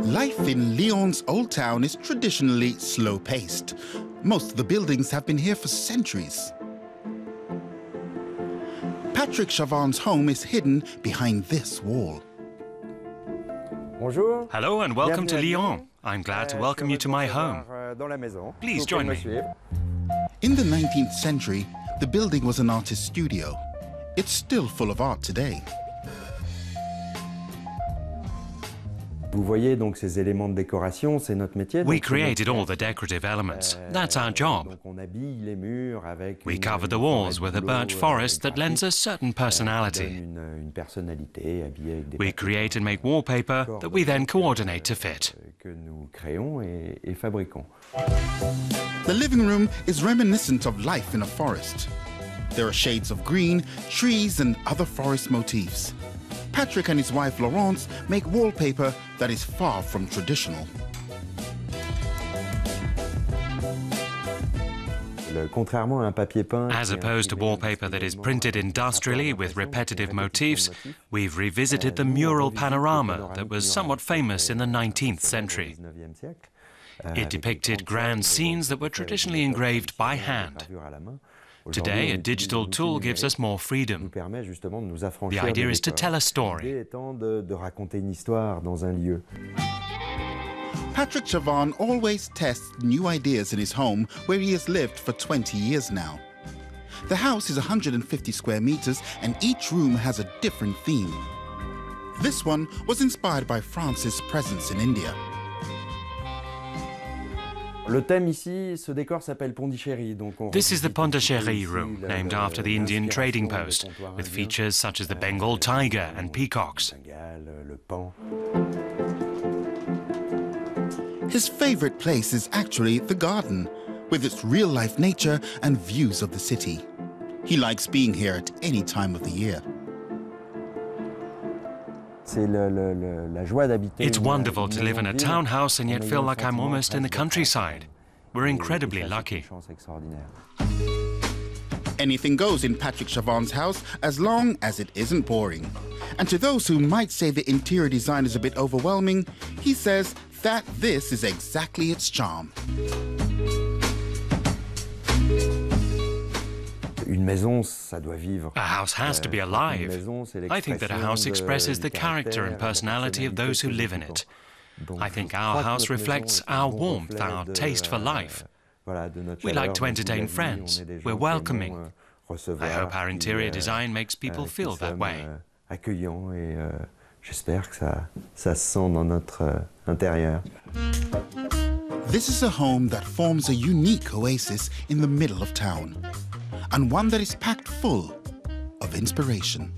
Life in Lyon's old town is traditionally slow-paced. Most of the buildings have been here for centuries. Patrick Chavannes' home is hidden behind this wall. Bonjour. Hello and welcome to Lyon. I'm glad to welcome you to my home. Please join me. In the 19th century, the building was an artist's studio. It's still full of art today. We created all the decorative elements. That's our job. We covered the walls with a birch forest that lends a certain personality. We create and make wallpaper that we then coordinate to fit. The living room is reminiscent of life in a forest. There are shades of green, trees and other forest motifs. Patrick and his wife Laurence make wallpaper that is far from traditional. As opposed to wallpaper that is printed industrially with repetitive motifs, we've revisited the mural panorama that was somewhat famous in the 19th century. It depicted grand scenes that were traditionally engraved by hand. Today, a digital tool gives us more freedom. The idea is to tell a story. Patrick Chavannes always tests new ideas in his home where he has lived for 20 years now. The house is 150 square meters and each room has a different theme. This one was inspired by France's presence in India. This is the Pondichéry room, named after the Indian trading post, with features such as the Bengal tiger and peacocks. His favorite place is actually the garden, with its real-life nature and views of the city. He likes being here at any time of the year. It's wonderful to live in a townhouse and yet feel like I'm almost in the countryside. We're incredibly lucky. Anything goes in Patrick Chavannes' house as long as it isn't boring. And to those who might say the interior design is a bit overwhelming, he says that this is exactly its charm. A house has to be alive. I think that a house expresses the character and personality of those who live in it. I think our house reflects our warmth, our taste for life. We like to entertain friends. We're welcoming. I hope our interior design makes people feel that way. This is a home that forms a unique oasis in the middle of town, and one that is packed full of inspiration.